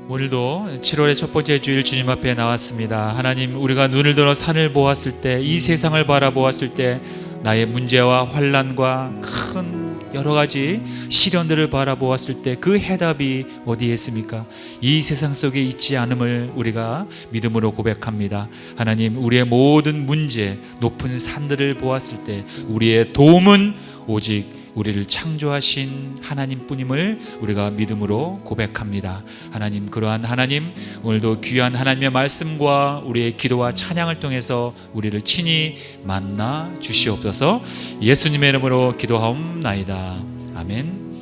오늘도 7월의 첫 번째 주일 주님 앞에 나왔습니다. 하나님, 우리가 눈을 들어 산을 보았을 때, 이 세상을 바라보았을 때 나의 문제와 환난과 큰 여러 가지 시련들을 바라보았을 때 그 해답이 어디에 있습니까? 이 세상 속에 있지 않음을 우리가 믿음으로 고백합니다. 하나님, 우리의 모든 문제, 높은 산들을 보았을 때 우리의 도움은 오직 우리를 창조하신 하나님뿐임을 우리가 믿음으로 고백합니다. 하나님, 그러한 하나님, 오늘도 귀한 하나님의 말씀과 우리의 기도와 찬양을 통해서 우리를 친히 만나 주시옵소서. 예수님의 이름으로 기도하옵나이다. 아멘.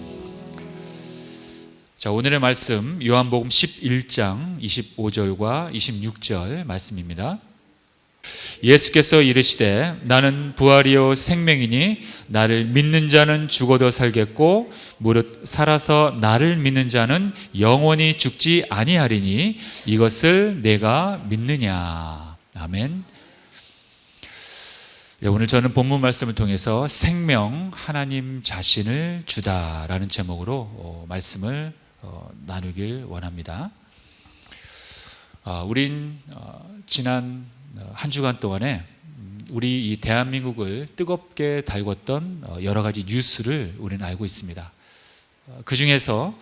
자, 오늘의 말씀 요한복음 11장 25절과 26절 말씀입니다. 예수께서 이르시되 나는 부활이요 생명이니 나를 믿는 자는 죽어도 살겠고 무릇 살아서 나를 믿는 자는 영원히 죽지 아니하리니 이것을 내가 믿느냐. 아멘. 오늘 저는 본문 말씀을 통해서 생명 하나님 자신을 주다라는 제목으로 말씀을 나누길 원합니다. 우린 지난 한 주간 동안에 우리 이 대한민국을 뜨겁게 달궜던 여러 가지 뉴스를 우리는 알고 있습니다. 그 중에서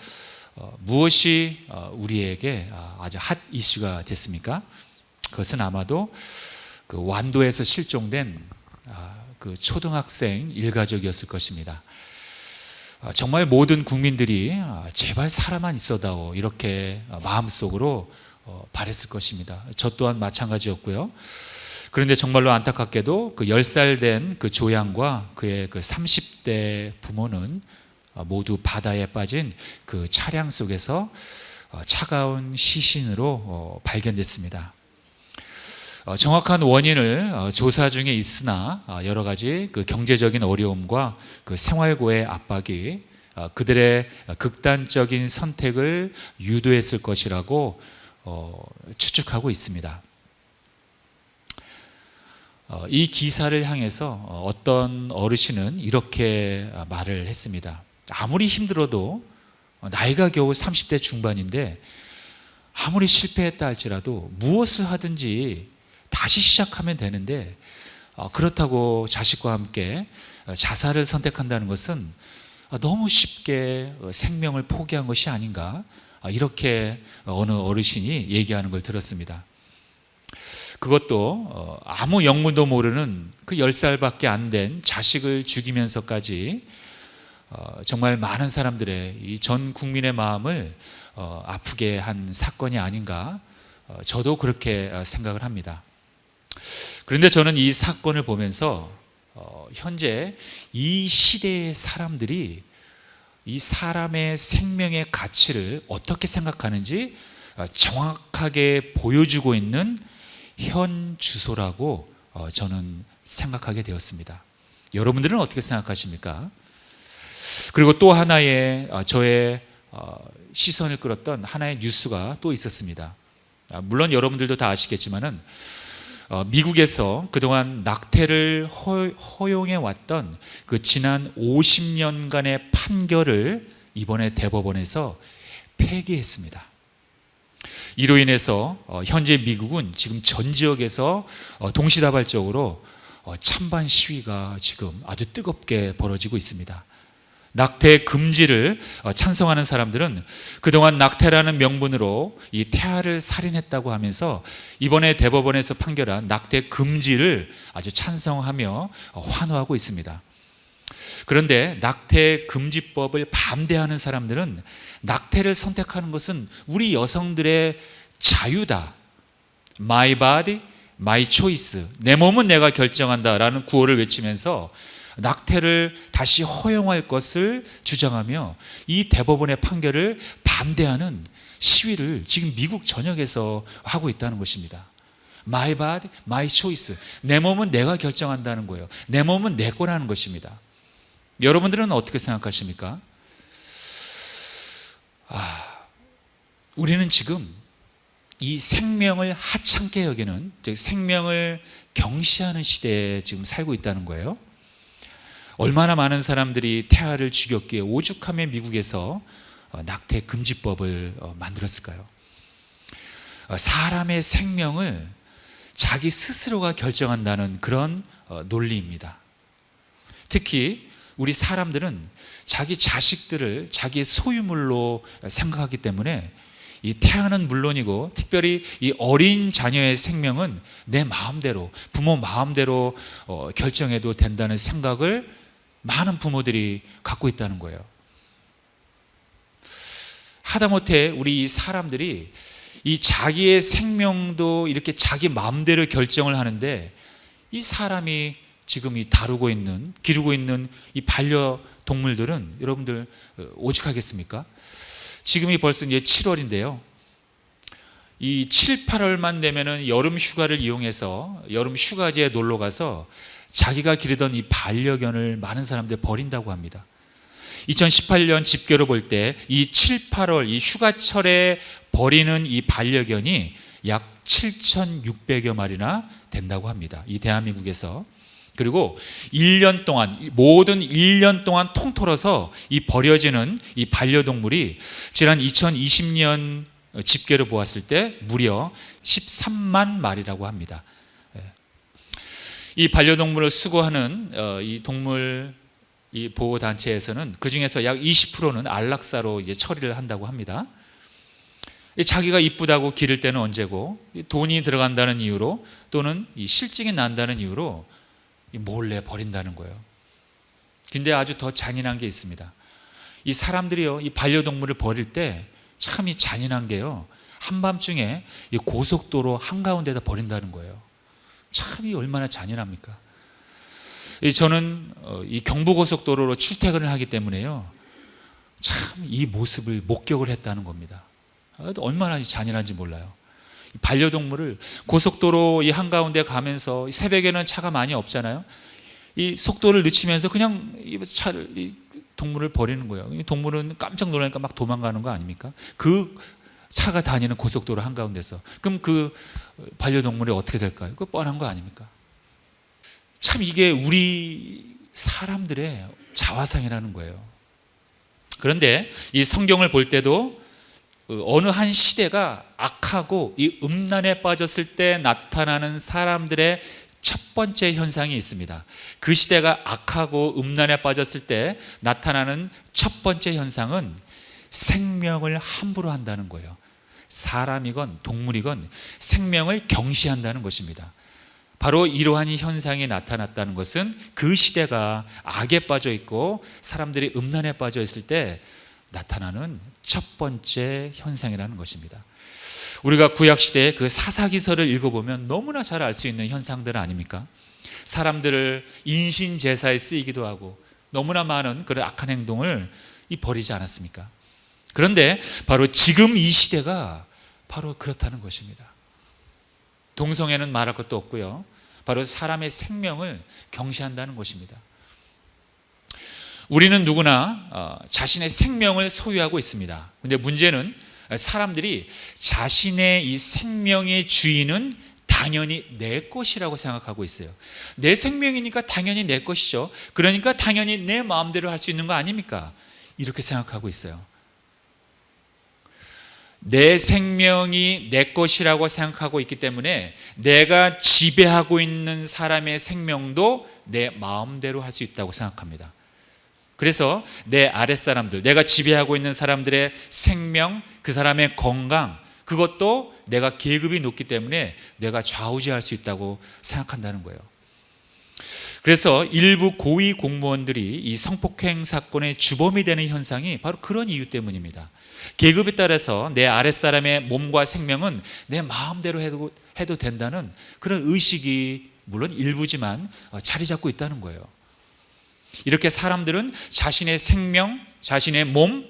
무엇이 우리에게 아주 핫 이슈가 됐습니까? 그것은 아마도 그 완도에서 실종된 그 초등학생 일가족이었을 것입니다. 정말 모든 국민들이 제발 살아만 있어다오 이렇게 마음속으로 바랬을 것입니다. 저 또한 마찬가지였고요. 그런데 정말로 안타깝게도 그 10살 된 그 조양과 그의 그 30대 부모는 모두 바다에 빠진 그 차량 속에서 차가운 시신으로 발견됐습니다. 정확한 원인을 조사 중에 있으나 여러 가지 그 경제적인 어려움과 그 생활고의 압박이 그들의 극단적인 선택을 유도했을 것이라고 추측하고 있습니다. 이 기사를 향해서 어떤 어르신은 이렇게 말을 했습니다. 아무리 힘들어도 나이가 겨우 30대 중반인데 아무리 실패했다 할지라도 무엇을 하든지 다시 시작하면 되는데 그렇다고 자식과 함께 자살을 선택한다는 것은 너무 쉽게 생명을 포기한 것이 아닌가, 이렇게 어느 어르신이 얘기하는 걸 들었습니다. 그것도 아무 영문도 모르는 그 10살밖에 안 된 자식을 죽이면서까지 정말 많은 사람들의 이 전 국민의 마음을 아프게 한 사건이 아닌가, 저도 그렇게 생각을 합니다. 그런데 저는 이 사건을 보면서 현재 이 시대의 사람들이 이 사람의 생명의 가치를 어떻게 생각하는지 정확하게 보여주고 있는 현 주소라고 저는 생각하게 되었습니다. 여러분들은 어떻게 생각하십니까? 그리고 또 하나의 저의 시선을 끌었던 하나의 뉴스가 또 있었습니다. 물론 여러분들도 다 아시겠지만은 미국에서 그동안 낙태를 허용해 왔던 그 지난 50년간의 판결을 이번에 대법원에서 폐기했습니다. 이로 인해서 현재 미국은 지금 전 지역에서 동시다발적으로 찬반 시위가 지금 아주 뜨겁게 벌어지고 있습니다. 낙태 금지를 찬성하는 사람들은 그동안 낙태라는 명분으로 이 태아를 살인했다고 하면서 이번에 대법원에서 판결한 낙태 금지를 아주 찬성하며 환호하고 있습니다. 그런데 낙태 금지법을 반대하는 사람들은 낙태를 선택하는 것은 우리 여성들의 자유다, My body, my choice, 내 몸은 내가 결정한다라는 구호를 외치면서 낙태를 다시 허용할 것을 주장하며 이 대법원의 판결을 반대하는 시위를 지금 미국 전역에서 하고 있다는 것입니다. My body, my choice, 내 몸은 내가 결정한다는 거예요. 내 몸은 내 거라는 것입니다. 여러분들은 어떻게 생각하십니까? 우리는 지금 이 생명을 하찮게 여기는, 즉 생명을 경시하는 시대에 지금 살고 있다는 거예요. 얼마나 많은 사람들이 태아를 죽였기에 오죽하면 미국에서 낙태 금지법을 만들었을까요? 사람의 생명을 자기 스스로가 결정한다는 그런 논리입니다. 특히 우리 사람들은 자기 자식들을 자기의 소유물로 생각하기 때문에 이 태아는 물론이고 특별히 이 어린 자녀의 생명은 내 마음대로, 부모 마음대로 결정해도 된다는 생각을 많은 부모들이 갖고 있다는 거예요. 하다못해 우리 이 사람들이 이 자기의 생명도 이렇게 자기 마음대로 결정을 하는데, 이 사람이 지금 이 다루고 있는, 기르고 있는 이 반려동물들은 여러분들 오죽하겠습니까? 지금이 벌써 이제 7월인데요. 이 7, 8월만 되면은 여름 휴가를 이용해서 여름 휴가지에 놀러 가서 자기가 기르던 이 반려견을 많은 사람들이 버린다고 합니다. 2018년 집계로 볼 때 이 7, 8월 이 휴가철에 버리는 이 반려견이 약 7,600여 마리나 된다고 합니다. 이 대한민국에서. 그리고 1년 동안, 모든 1년 동안 통틀어서 이 버려지는 이 반려동물이 지난 2020년 집계로 보았을 때 무려 13만 마리라고 합니다. 이 반려동물을 수거하는 이 동물 이 보호단체에서는 그 중에서 약 20%는 안락사로 이제 처리를 한다고 합니다. 자기가 이쁘다고 기를 때는 언제고, 돈이 들어간다는 이유로 또는 이 실증이 난다는 이유로 몰래 버린다는 거예요. 근데 아주 더 잔인한 게 있습니다. 이 사람들이요, 이 반려동물을 버릴 때 참 이 잔인한 게요, 한밤중에 이 고속도로 한가운데다 버린다는 거예요. 참 이 얼마나 잔인합니까? 저는 이 경부고속도로로 출퇴근을 하기 때문에요, 참 이 모습을 목격을 했다는 겁니다. 얼마나 잔인한지 몰라요. 반려동물을 고속도로 이 한가운데 가면서, 새벽에는 차가 많이 없잖아요. 이 속도를 늦추면서 그냥 이 동물을 버리는 거예요. 이 동물은 깜짝 놀라니까 막 도망가는 거 아닙니까? 그 차가 다니는 고속도로 한가운데서. 그럼 그 반려동물이 어떻게 될까요? 그거 뻔한 거 아닙니까? 참 이게 우리 사람들의 자화상이라는 거예요. 그런데 이 성경을 볼 때도 어느 한 시대가 악하고 이 음란에 빠졌을 때 나타나는 사람들의 첫 번째 현상이 있습니다. 그 시대가 악하고 음란에 빠졌을 때 나타나는 첫 번째 현상은 생명을 함부로 한다는 거예요. 사람이건 동물이건 생명을 경시한다는 것입니다. 바로 이러한 현상이 나타났다는 것은 그 시대가 악에 빠져 있고 사람들이 음란에 빠져 있을 때 나타나는 첫 번째 현상이라는 것입니다. 우리가 구약시대의 그 사사기서를 읽어보면 너무나 잘 알 수 있는 현상들 아닙니까? 사람들을 인신제사에 쓰이기도 하고 너무나 많은 그런 악한 행동을 버리지 않았습니까? 그런데 바로 지금 이 시대가 바로 그렇다는 것입니다. 동성애는 말할 것도 없고요, 바로 사람의 생명을 경시한다는 것입니다. 우리는 누구나 자신의 생명을 소유하고 있습니다. 그런데 문제는 사람들이 자신의 이 생명의 주인은 당연히 내 것이라고 생각하고 있어요. 내 생명이니까 당연히 내 것이죠. 그러니까 당연히 내 마음대로 할 수 있는 거 아닙니까? 이렇게 생각하고 있어요. 내 생명이 내 것이라고 생각하고 있기 때문에 내가 지배하고 있는 사람의 생명도 내 마음대로 할 수 있다고 생각합니다. 그래서 내 아랫사람들, 내가 지배하고 있는 사람들의 생명, 그 사람의 건강, 그것도 내가 계급이 높기 때문에 내가 좌우지할 수 있다고 생각한다는 거예요. 그래서 일부 고위 공무원들이 이 성폭행 사건의 주범이 되는 현상이 바로 그런 이유 때문입니다. 계급에 따라서 내 아랫사람의 몸과 생명은 내 마음대로 해도 된다는 그런 의식이 물론 일부지만 자리 잡고 있다는 거예요. 이렇게 사람들은 자신의 생명, 자신의 몸,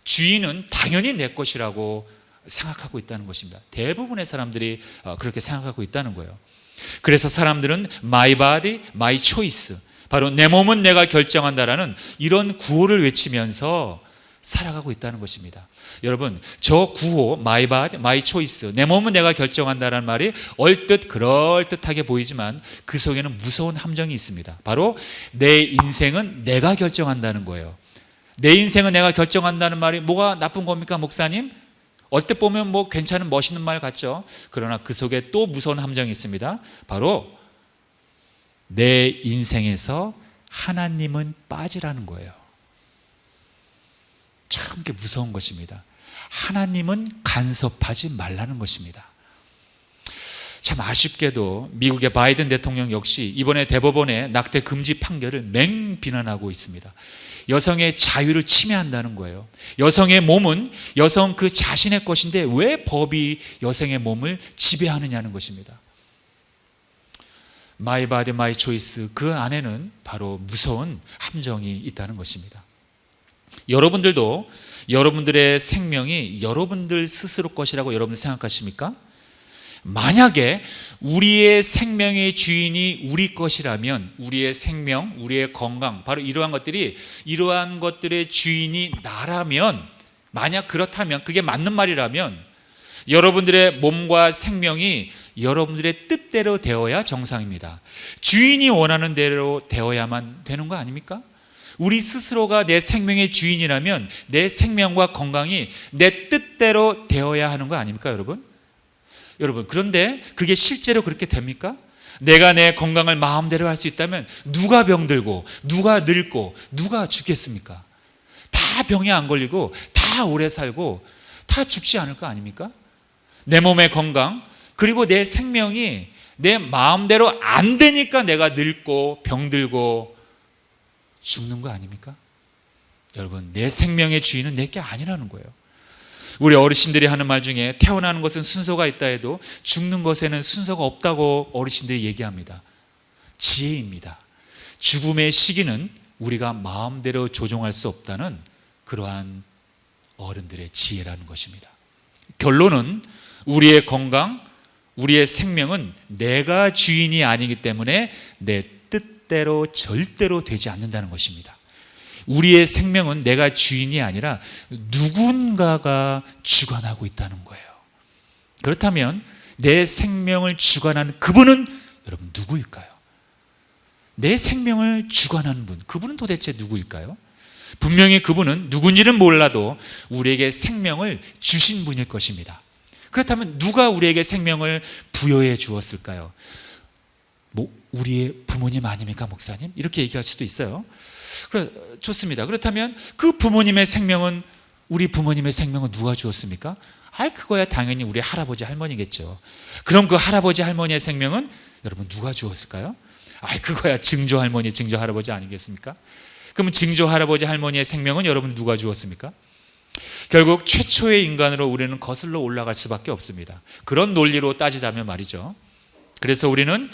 주인은 당연히 내 것이라고 생각하고 있다는 것입니다. 대부분의 사람들이 그렇게 생각하고 있다는 거예요. 그래서 사람들은 my body, my choice, 바로 내 몸은 내가 결정한다라는 이런 구호를 외치면서 살아가고 있다는 것입니다. 여러분, 저 구호 my body, my choice, 내 몸은 내가 결정한다는 말이 얼뜻 그럴듯하게 보이지만 그 속에는 무서운 함정이 있습니다. 바로 내 인생은 내가 결정한다는 거예요. 내 인생은 내가 결정한다는 말이 뭐가 나쁜 겁니까, 목사님? 얼핏 보면 뭐 괜찮은 멋있는 말 같죠. 그러나 그 속에 또 무서운 함정이 있습니다. 바로 내 인생에서 하나님은 빠지라는 거예요. 참 무서운 것입니다. 하나님은 간섭하지 말라는 것입니다. 참 아쉽게도 미국의 바이든 대통령 역시 이번에 대법원의 낙태 금지 판결을 맹비난하고 있습니다. 여성의 자유를 침해한다는 거예요. 여성의 몸은 여성 그 자신의 것인데 왜 법이 여성의 몸을 지배하느냐는 것입니다. My body, my choice, 그 안에는 바로 무서운 함정이 있다는 것입니다. 여러분들도 여러분들의 생명이 여러분들 스스로 것이라고 여러분 생각하십니까? 만약에 우리의 생명의 주인이 우리 것이라면, 우리의 생명, 우리의 건강, 바로 이러한 것들의 주인이 나라면, 만약 그렇다면, 그게 맞는 말이라면 여러분들의 몸과 생명이 여러분들의 뜻대로 되어야 정상입니다. 주인이 원하는 대로 되어야만 되는 거 아닙니까? 우리 스스로가 내 생명의 주인이라면 내 생명과 건강이 내 뜻대로 되어야 하는 거 아닙니까, 여러분? 그런데 그게 실제로 그렇게 됩니까? 내가 내 건강을 마음대로 할 수 있다면 누가 병들고 누가 늙고 누가 죽겠습니까? 다 병에 안 걸리고 다 오래 살고 다 죽지 않을 거 아닙니까? 내 몸의 건강 그리고 내 생명이 내 마음대로 안 되니까 내가 늙고 병들고 죽는 거 아닙니까? 여러분, 내 생명의 주인은 내게 아니라는 거예요. 우리 어르신들이 하는 말 중에 태어나는 것은 순서가 있다 해도 죽는 것에는 순서가 없다고 어르신들이 얘기합니다. 지혜입니다. 죽음의 시기는 우리가 마음대로 조종할 수 없다는 그러한 어른들의 지혜라는 것입니다. 결론은 우리의 건강, 우리의 생명은 내가 주인이 아니기 때문에 내 뜻대로 절대로 되지 않는다는 것입니다. 우리의 생명은 내가 주인이 아니라 누군가가 주관하고 있다는 거예요. 그렇다면 내 생명을 주관하는 그분은 여러분 누구일까요? 내 생명을 주관하는 분, 그분은 도대체 누구일까요? 분명히 그분은 누군지는 몰라도 우리에게 생명을 주신 분일 것입니다. 그렇다면 누가 우리에게 생명을 부여해 주었을까요? 뭐 우리의 부모님 아닙니까, 목사님? 이렇게 얘기할 수도 있어요. 그래, 좋습니다. 그렇다면 그 부모님의 생명은, 우리 부모님의 생명은 누가 주었습니까? 그거야 당연히 우리 할아버지 할머니겠죠. 그럼 그 할아버지 할머니의 생명은 여러분 누가 주었을까요? 그거야 증조 할머니 증조 할아버지 아니겠습니까? 그러면 증조 할아버지 할머니의 생명은 여러분 누가 주었습니까? 결국 최초의 인간으로 우리는 거슬러 올라갈 수밖에 없습니다. 그런 논리로 따지자면 말이죠. 그래서 우리는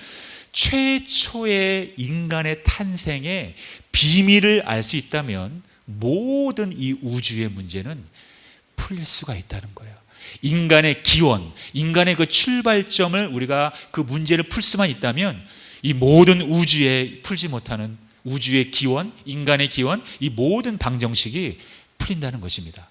최초의 인간의 탄생의 비밀을 알 수 있다면 모든 이 우주의 문제는 풀릴 수가 있다는 거예요. 인간의 기원, 인간의 그 출발점을 우리가 그 문제를 풀 수만 있다면 이 모든 우주에 풀지 못하는 우주의 기원, 인간의 기원, 이 모든 방정식이 풀린다는 것입니다.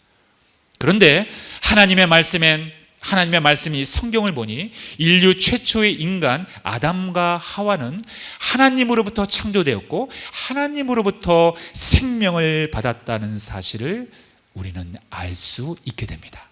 그런데 하나님의 말씀이 성경을 보니 인류 최초의 인간 아담과 하와는 하나님으로부터 창조되었고 하나님으로부터 생명을 받았다는 사실을 우리는 알 수 있게 됩니다.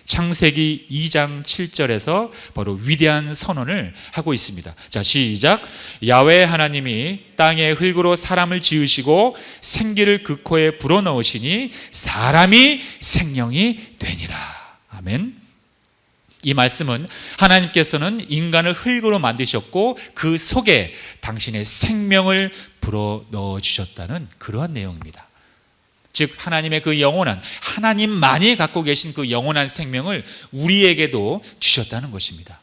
창세기 2장 7절에서 바로 위대한 선언을 하고 있습니다. 자, 시작. 야훼 하나님이 땅의 흙으로 사람을 지으시고 생기를 그 코에 불어넣으시니 사람이 생명이 되니라. 아멘. 이 말씀은 하나님께서는 인간을 흙으로 만드셨고 그 속에 당신의 생명을 불어넣어 주셨다는 그러한 내용입니다. 즉 하나님의 그 영원한, 하나님만이 갖고 계신 그 영원한 생명을 우리에게도 주셨다는 것입니다.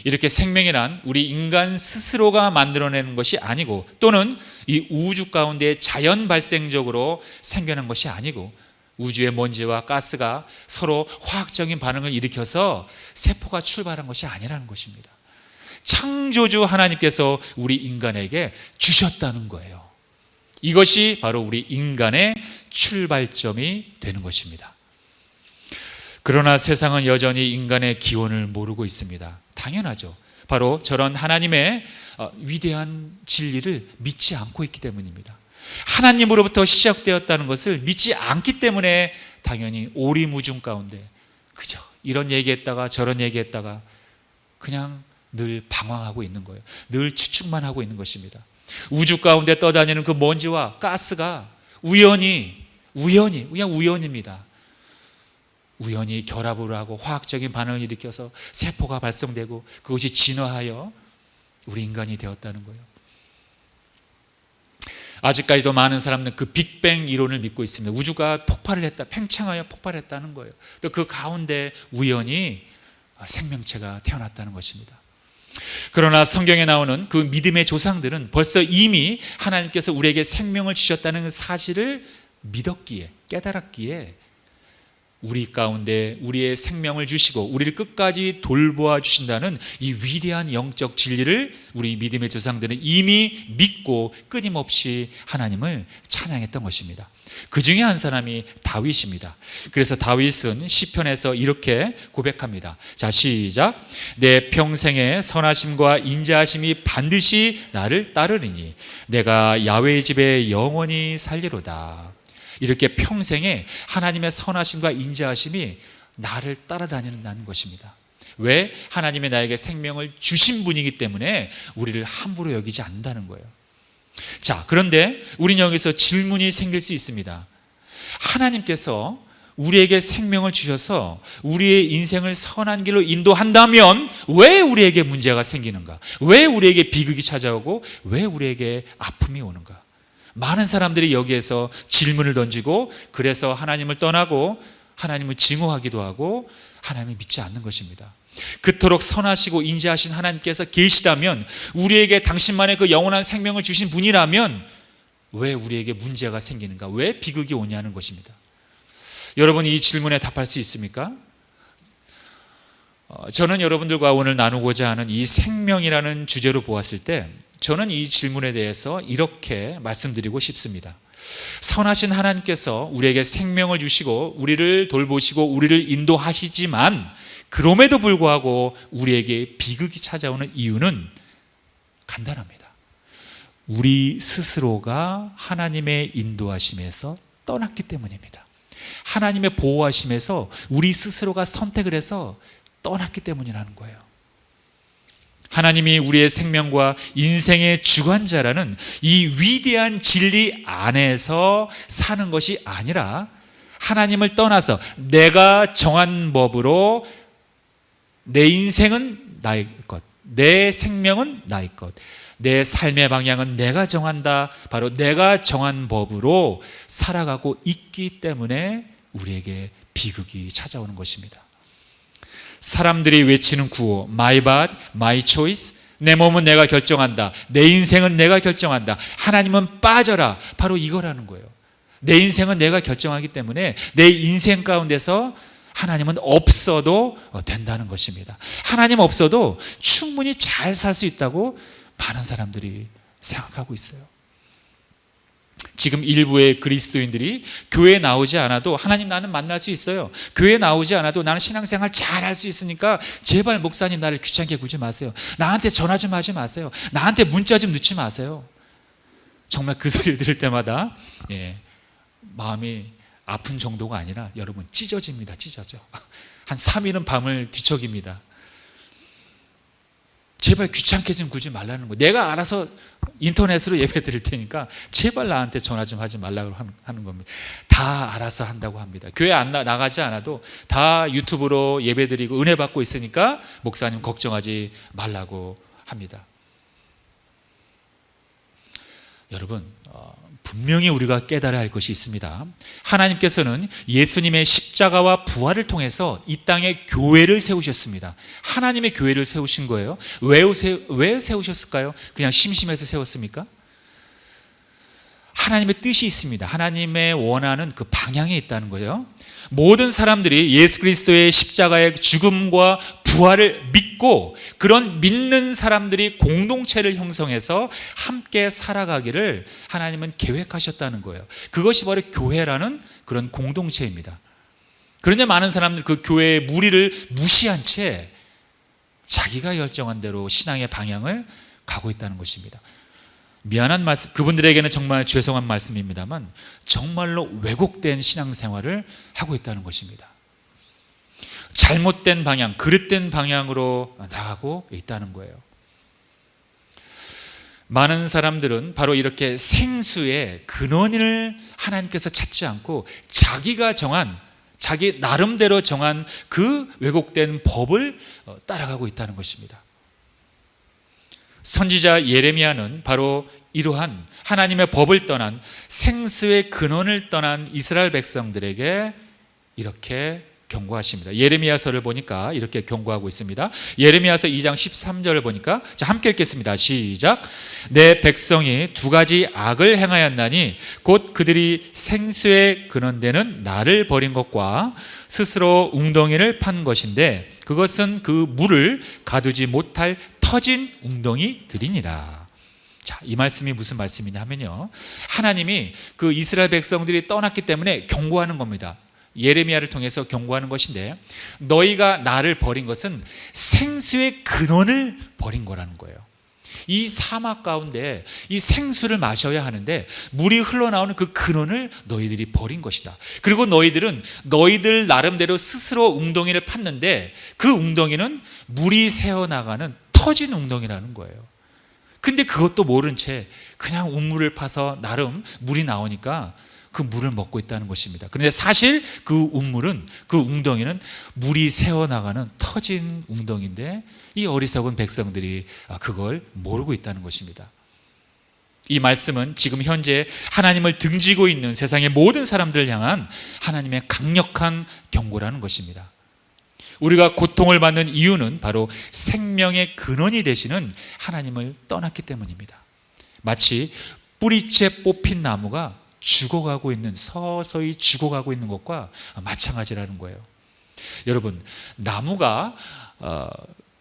이렇게 생명이란 우리 인간 스스로가 만들어내는 것이 아니고, 또는 이 우주 가운데 자연 발생적으로 생겨난 것이 아니고, 우주의 먼지와 가스가 서로 화학적인 반응을 일으켜서 세포가 출발한 것이 아니라는 것입니다. 창조주 하나님께서 우리 인간에게 주셨다는 거예요. 이것이 바로 우리 인간의 출발점이 되는 것입니다. 그러나 세상은 여전히 인간의 기원을 모르고 있습니다. 당연하죠. 바로 저런 하나님의 위대한 진리를 믿지 않고 있기 때문입니다. 하나님으로부터 시작되었다는 것을 믿지 않기 때문에 당연히 오리무중 가운데 그죠? 이런 얘기했다가 저런 얘기했다가 그냥 늘 방황하고 있는 거예요. 늘 추측만 하고 있는 것입니다. 우주 가운데 떠다니는 그 먼지와 가스가 우연히 그냥 우연입니다. 우연히 결합을 하고 화학적인 반응을 일으켜서 세포가 발생되고 그것이 진화하여 우리 인간이 되었다는 거예요. 아직까지도 많은 사람들은 그 빅뱅 이론을 믿고 있습니다. 우주가 폭발을 했다, 팽창하여 폭발했다는 거예요. 또 그 가운데 우연히 생명체가 태어났다는 것입니다. 그러나 성경에 나오는 그 믿음의 조상들은 벌써 이미 하나님께서 우리에게 생명을 주셨다는 사실을 믿었기에, 깨달았기에 우리 가운데 우리의 생명을 주시고 우리를 끝까지 돌보아 주신다는 이 위대한 영적 진리를 우리 믿음의 조상들은 이미 믿고 끊임없이 하나님을 찬양했던 것입니다. 그 중에 한 사람이 다윗입니다. 그래서 다윗은 시편에서 이렇게 고백합니다. 자, 시작. 내 평생의 선하심과 인자하심이 반드시 나를 따르리니 내가 야훼의 집에 영원히 살리로다. 이렇게 평생에 하나님의 선하심과 인자하심이 나를 따라다니는 것입니다. 왜? 하나님이 나에게 생명을 주신 분이기 때문에 우리를 함부로 여기지 않는다는 거예요. 자, 그런데 우리는 여기서 질문이 생길 수 있습니다. 하나님께서 우리에게 생명을 주셔서 우리의 인생을 선한 길로 인도한다면 왜 우리에게 문제가 생기는가? 왜 우리에게 비극이 찾아오고 왜 우리에게 아픔이 오는가? 많은 사람들이 여기에서 질문을 던지고 그래서 하나님을 떠나고 하나님을 증오하기도 하고 하나님을 믿지 않는 것입니다. 그토록 선하시고 인자하신 하나님께서 계시다면, 우리에게 당신만의 그 영원한 생명을 주신 분이라면 왜 우리에게 문제가 생기는가? 왜 비극이 오냐는 것입니다. 여러분이 이 질문에 답할 수 있습니까? 저는 여러분들과 오늘 나누고자 하는 이 생명이라는 주제로 보았을 때 저는 이 질문에 대해서 이렇게 말씀드리고 싶습니다. 선하신 하나님께서 우리에게 생명을 주시고 우리를 돌보시고 우리를 인도하시지만 그럼에도 불구하고 우리에게 비극이 찾아오는 이유는 간단합니다. 우리 스스로가 하나님의 인도하심에서 떠났기 때문입니다. 하나님의 보호하심에서 우리 스스로가 선택을 해서 떠났기 때문이라는 거예요. 하나님이 우리의 생명과 인생의 주관자라는 이 위대한 진리 안에서 사는 것이 아니라 하나님을 떠나서 내가 정한 법으로 내 인생은 나의 것, 내 생명은 나의 것, 내 삶의 방향은 내가 정한다, 바로 내가 정한 법으로 살아가고 있기 때문에 우리에게 비극이 찾아오는 것입니다. 사람들이 외치는 구호, My body, my choice, 내 몸은 내가 결정한다, 내 인생은 내가 결정한다, 하나님은 빠져라, 바로 이거라는 거예요. 내 인생은 내가 결정하기 때문에 내 인생 가운데서 하나님은 없어도 된다는 것입니다. 하나님 없어도 충분히 잘 살 수 있다고 많은 사람들이 생각하고 있어요. 지금 일부의 그리스도인들이 교회에 나오지 않아도 하나님 나는 만날 수 있어요, 교회에 나오지 않아도 나는 신앙생활 잘 할 수 있으니까 제발 목사님 나를 귀찮게 구지 마세요, 나한테 전화 좀 하지 마세요, 나한테 문자 좀 넣지 마세요. 정말 그 소리를 들을 때마다 마음이 아픈 정도가 아니라 여러분 찢어집니다. 찢어져. 한 3일은 밤을 뒤척입니다. 제발 귀찮게 좀 구지 말라는 거예요. 내가 알아서 인터넷으로 예배 드릴 테니까 제발 나한테 전화 좀 하지 말라고 하는 겁니다. 다 알아서 한다고 합니다. 교회 안 나가지 않아도 다 유튜브로 예배 드리고 은혜 받고 있으니까 목사님 걱정하지 말라고 합니다. 여러분, 분명히 우리가 깨달아야 할 것이 있습니다. 하나님께서는 예수님의 십자가와 부활을 통해서 이 땅에 교회를 세우셨습니다. 하나님의 교회를 세우신 거예요. 왜 세우셨을까요? 그냥 심심해서 세웠습니까? 하나님의 뜻이 있습니다. 하나님의 원하는 그 방향에 있다는 거예요. 모든 사람들이 예수 그리스도의 십자가의 죽음과 부활을 믿고 그런 믿는 사람들이 공동체를 형성해서 함께 살아가기를 하나님은 계획하셨다는 거예요. 그것이 바로 교회라는 그런 공동체입니다. 그런데 많은 사람들 그 교회의 무리를 무시한 채 자기가 결정한 대로 신앙의 방향을 가고 있다는 것입니다. 미안한 말씀, 그분들에게는 정말 죄송한 말씀입니다만 정말로 왜곡된 신앙생활을 하고 있다는 것입니다. 잘못된 방향, 그릇된 방향으로 나가고 있다는 거예요. 많은 사람들은 바로 이렇게 생수의 근원을 하나님께서 찾지 않고 자기가 정한, 자기 나름대로 정한 그 왜곡된 법을 따라가고 있다는 것입니다. 선지자 예레미야는 바로 이러한 하나님의 법을 떠난, 생수의 근원을 떠난 이스라엘 백성들에게 이렇게 경고하십니다. 예레미야서를 보니까 이렇게 경고하고 있습니다. 예레미야서 2장 13절을 보니까, 자, 함께 읽겠습니다. 시작. 내 백성이 두 가지 악을 행하였나니 곧 그들이 생수의 근원되는 나를 버린 것과 스스로 웅덩이를 판 것인데 그것은 그 물을 가두지 못할 터진 웅덩이들이니라. 자, 이 말씀이 무슨 말씀이냐 하면요, 하나님이 그 이스라엘 백성들이 떠났기 때문에 경고하는 겁니다. 예레미야를 통해서 경고하는 것인데, 너희가 나를 버린 것은 생수의 근원을 버린 거라는 거예요. 이 사막 가운데 이 생수를 마셔야 하는데 물이 흘러나오는 그 근원을 너희들이 버린 것이다. 그리고 너희들은 너희들 나름대로 스스로 웅덩이를 팠는데 그 웅덩이는 물이 새어나가는 터진 웅덩이라는 거예요. 근데 그것도 모른 채 그냥 우물을 파서 나름 물이 나오니까 그 물을 먹고 있다는 것입니다. 그런데 사실 그 우물은, 그 웅덩이는 물이 새어나가는 터진 웅덩이인데 이 어리석은 백성들이 그걸 모르고 있다는 것입니다. 이 말씀은 지금 현재 하나님을 등지고 있는 세상의 모든 사람들을 향한 하나님의 강력한 경고라는 것입니다. 우리가 고통을 받는 이유는 바로 생명의 근원이 되시는 하나님을 떠났기 때문입니다. 마치 뿌리채 뽑힌 나무가 죽어가고 있는, 서서히 죽어가고 있는 것과 마찬가지라는 거예요. 여러분, 나무가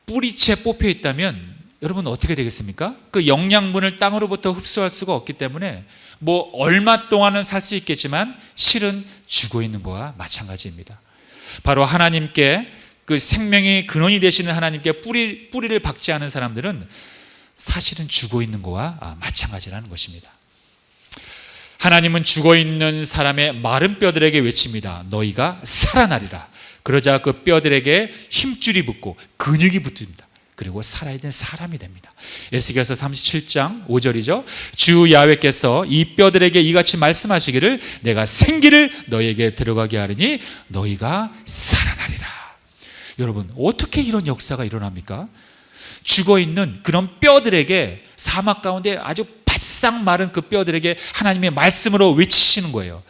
뿌리채 뽑혀 있다면 여러분 어떻게 되겠습니까? 그 영양분을 땅으로부터 흡수할 수가 없기 때문에 뭐 얼마 동안은 살 수 있겠지만 실은 죽어 있는 거와 마찬가지입니다. 바로 하나님께, 그 생명의 근원이 되시는 하나님께 뿌리를 박지 않은 사람들은 사실은 죽어 있는 거와 마찬가지라는 것입니다. 하나님은 죽어있는 사람의 마른 뼈들에게 외칩니다. 너희가 살아나리라. 그러자 그 뼈들에게 힘줄이 붙고 근육이 붙습니다. 그리고 살아있는 사람이 됩니다. 에스겔서 37장 5절이죠. 주 야훼께서 이 뼈들에게 이같이 말씀하시기를 내가 생기를 너희에게 들어가게 하리니 너희가 살아나리라. 여러분, 어떻게 이런 역사가 일어납니까? 죽어있는 그런 뼈들에게, 사막 가운데 아주 바싹 마른 그 뼈들에게 하나님의 말씀으로 외치시는 거예요.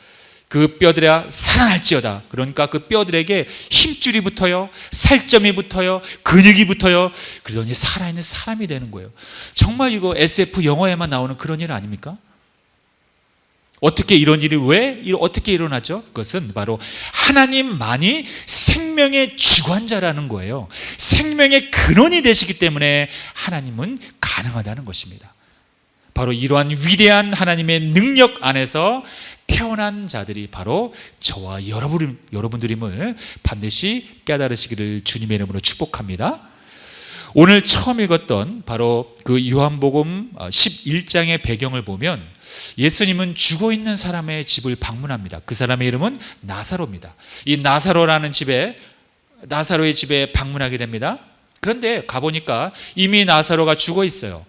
그 뼈들아 살아날지어다. 그러니까 그 뼈들에게 힘줄이 붙어요, 살점이 붙어요, 근육이 붙어요. 그러더니 살아있는 사람이 되는 거예요. 정말 이거 SF 영화에만 나오는 그런 일 아닙니까? 어떻게 이런 일이 어떻게 일어나죠? 그것은 바로 하나님만이 생명의 주관자라는 거예요. 생명의 근원이 되시기 때문에 하나님은 가능하다는 것입니다. 바로 이러한 위대한 하나님의 능력 안에서 태어난 자들이 바로 저와 여러분들임을 반드시 깨달으시기를 주님의 이름으로 축복합니다. 오늘 처음 읽었던 바로 그 요한복음 11장의 배경을 보면 예수님은 죽어있는 사람의 집을 방문합니다. 그 사람의 이름은 나사로입니다. 이 나사로의 집에 방문하게 됩니다. 그런데 가보니까 이미 나사로가 죽어 있어요.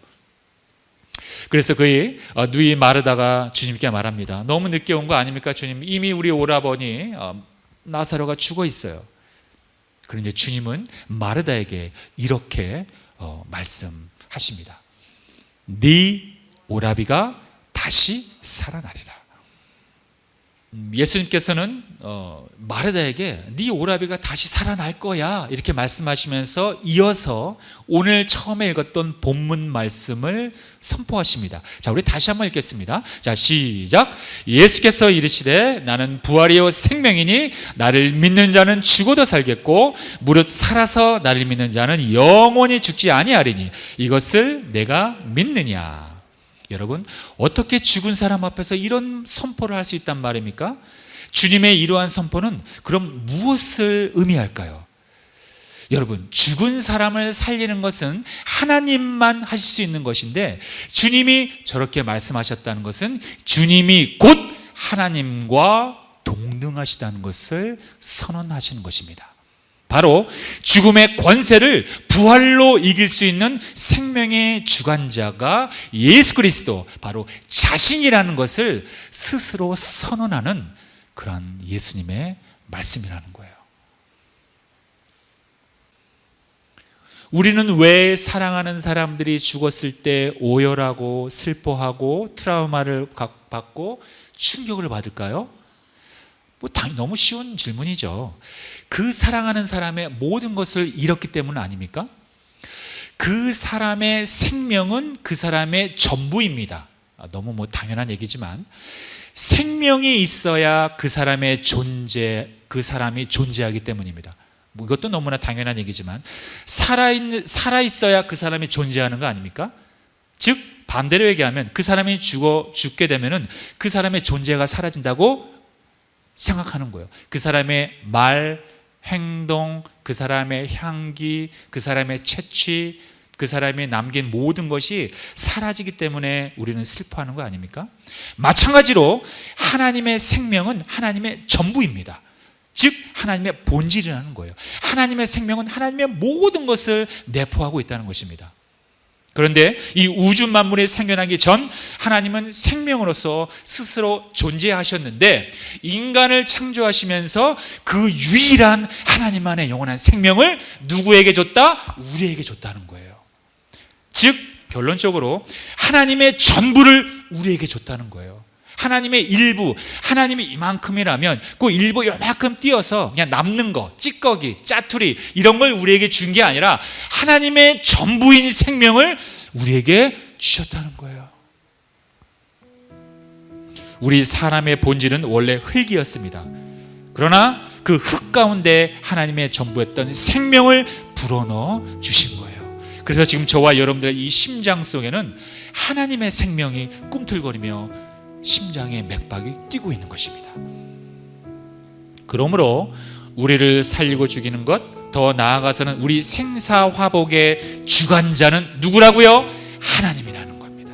그래서 그의 누이 마르다가 주님께 말합니다. 너무 늦게 온 거 아닙니까 주님? 이미 우리 오라버니 나사로가 죽어 있어요. 그런데 주님은 마르다에게 이렇게 말씀하십니다. 네 오라비가 다시 살아나리라. 예수님께서는 마르다에게 네 오라비가 다시 살아날 거야 이렇게 말씀하시면서 이어서 오늘 처음에 읽었던 본문 말씀을 선포하십니다. 자, 우리 다시 한번 읽겠습니다. 자, 시작. 예수께서 이르시되 나는 부활이요 생명이니 나를 믿는 자는 죽어도 살겠고 무릇 살아서 나를 믿는 자는 영원히 죽지 아니하리니 이것을 내가 믿느냐. 여러분, 어떻게 죽은 사람 앞에서 이런 선포를 할 수 있단 말입니까? 주님의 이러한 선포는 그럼 무엇을 의미할까요? 여러분, 죽은 사람을 살리는 것은 하나님만 하실 수 있는 것인데 주님이 저렇게 말씀하셨다는 것은 주님이 곧 하나님과 동등하시다는 것을 선언하시는 것입니다. 바로 죽음의 권세를 부활로 이길 수 있는 생명의 주관자가 예수 그리스도, 바로 자신이라는 것을 스스로 선언하는 그런 예수님의 말씀이라는 거예요. 우리는 왜 사랑하는 사람들이 죽었을 때 오열하고 슬퍼하고 트라우마를 받고 충격을 받을까요? 당연히 너무 쉬운 질문이죠. 그 사랑하는 사람의 모든 것을 잃었기 때문 아닙니까? 그 사람의 생명은 그 사람의 전부입니다. 너무 당연한 얘기지만 생명이 있어야 그 사람의 그 사람이 존재하기 때문입니다. 이것도 너무나 당연한 얘기지만 살아있어야 그 사람이 존재하는 거 아닙니까? 즉 반대로 얘기하면 그 사람이 죽게 되면은 그 사람의 존재가 사라진다고 생각하는 거예요. 그 사람의 말, 행동, 그 사람의 향기, 그 사람의 채취, 그 사람이 남긴 모든 것이 사라지기 때문에 우리는 슬퍼하는 거 아닙니까? 마찬가지로 하나님의 생명은 하나님의 전부입니다. 즉 하나님의 본질이라는 거예요. 하나님의 생명은 하나님의 모든 것을 내포하고 있다는 것입니다. 그런데 이 우주 만물이 생겨나기 전 하나님은 생명으로서 스스로 존재하셨는데 인간을 창조하시면서 그 유일한 하나님만의 영원한 생명을 누구에게 줬다? 우리에게 줬다는 거예요. 즉 결론적으로 하나님의 전부를 우리에게 줬다는 거예요. 하나님의 일부, 하나님이 이만큼이라면 그 일부 요만큼 띄어서 그냥 남는 거, 찌꺼기, 짜투리 이런 걸 우리에게 준 게 아니라 하나님의 전부인 생명을 우리에게 주셨다는 거예요. 우리 사람의 본질은 원래 흙이었습니다. 그러나 그 흙 가운데 하나님의 전부였던 생명을 불어넣어 주신 거예요. 그래서 지금 저와 여러분들의 이 심장 속에는 하나님의 생명이 꿈틀거리며 심장의 맥박이 뛰고 있는 것입니다. 그러므로 우리를 살리고 죽이는 것, 더 나아가서는 우리 생사화복의 주관자는 누구라고요? 하나님이라는 겁니다.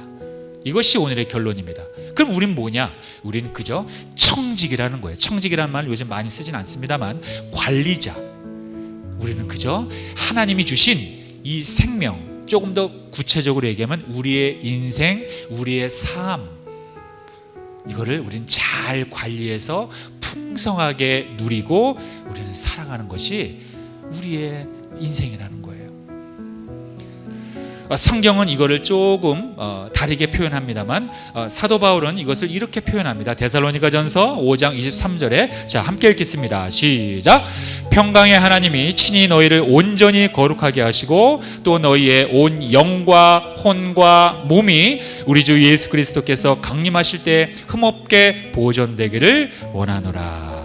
이것이 오늘의 결론입니다. 그럼 우린 뭐냐? 우린 그저 청직이라는 거예요. 청직이라는 말을 요즘 많이 쓰진 않습니다만 관리자. 우리는 그저 하나님이 주신 이 생명, 조금 더 구체적으로 얘기하면 우리의 인생, 우리의 삶, 이거를 우리는 잘 관리해서 풍성하게 누리고 우리는 살아가는 것이 우리의 인생이라는 거예요. 성경은 이거를 조금 다르게 표현합니다만 사도 바울은 이것을 이렇게 표현합니다. 데살로니가전서 5장 23절에 자 함께 읽겠습니다. 시작. 평강의 하나님이 친히 너희를 온전히 거룩하게 하시고 또 너희의 온 영과 혼과 몸이 우리 주 예수 그리스도께서 강림하실 때 흠없게 보존되기를 원하노라.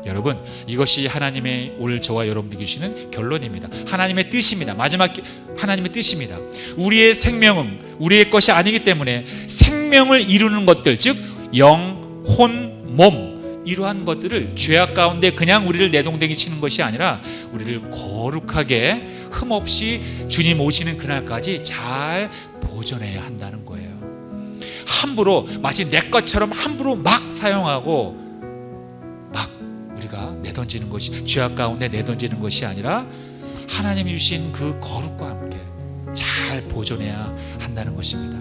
여러분, 이것이 하나님의 오늘 저와 여러분들이 주시는 결론입니다. 하나님의 뜻입니다. 마지막 하나님의 뜻입니다. 우리의 생명은 우리의 것이 아니기 때문에 생명을 이루는 것들, 즉 영, 혼, 몸, 이러한 것들을 죄악 가운데 그냥 우리를 내동댕이 치는 것이 아니라 우리를 거룩하게 흠없이 주님 오시는 그날까지 잘 보존해야 한다는 거예요. 함부로 마치 내 것처럼 함부로 막 사용하고 우리가 내던지는 것이, 죄악 가운데 내던지는 것이 아니라 하나님이 주신 그 거룩과 함께 잘 보존해야 한다는 것입니다.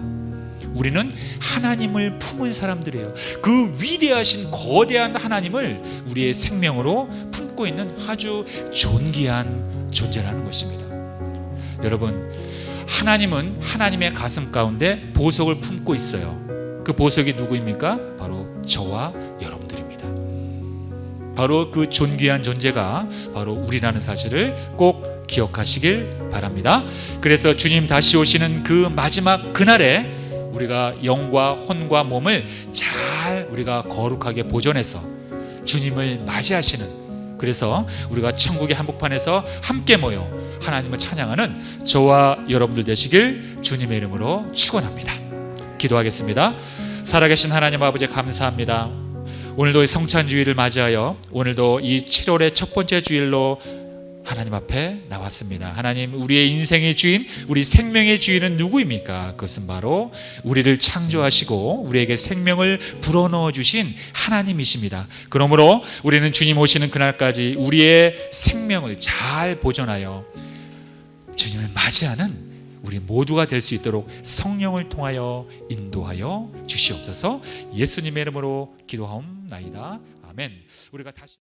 우리는 하나님을 품은 사람들이에요. 그 위대하신 거대한 하나님을 우리의 생명으로 품고 있는 아주 존귀한 존재라는 것입니다. 여러분, 하나님은 하나님의 가슴 가운데 보석을 품고 있어요. 그 보석이 누구입니까? 바로 저와 여러분들입니다. 바로 그 존귀한 존재가 바로 우리라는 사실을 꼭 기억하시길 바랍니다. 그래서 주님 다시 오시는 그 마지막 그날에 우리가 영과 혼과 몸을 잘 우리가 거룩하게 보존해서 주님을 맞이하시는, 그래서 우리가 천국의 한복판에서 함께 모여 하나님을 찬양하는 저와 여러분들 되시길 주님의 이름으로 축원합니다. 기도하겠습니다. 살아계신 하나님 아버지, 감사합니다. 오늘도 이 성찬주일을 맞이하여 오늘도 이 7월의 첫 번째 주일로 하나님 앞에 나왔습니다. 하나님, 우리의 인생의 주인, 우리 생명의 주인은 누구입니까? 그것은 바로 우리를 창조하시고 우리에게 생명을 불어넣어 주신 하나님이십니다. 그러므로 우리는 주님 오시는 그날까지 우리의 생명을 잘 보존하여 주님을 맞이하는 우리 모두가 될 수 있도록 성령을 통하여 인도하여 주시옵소서. 예수님의 이름으로 기도하옵나이다. 아멘. 우리가 다시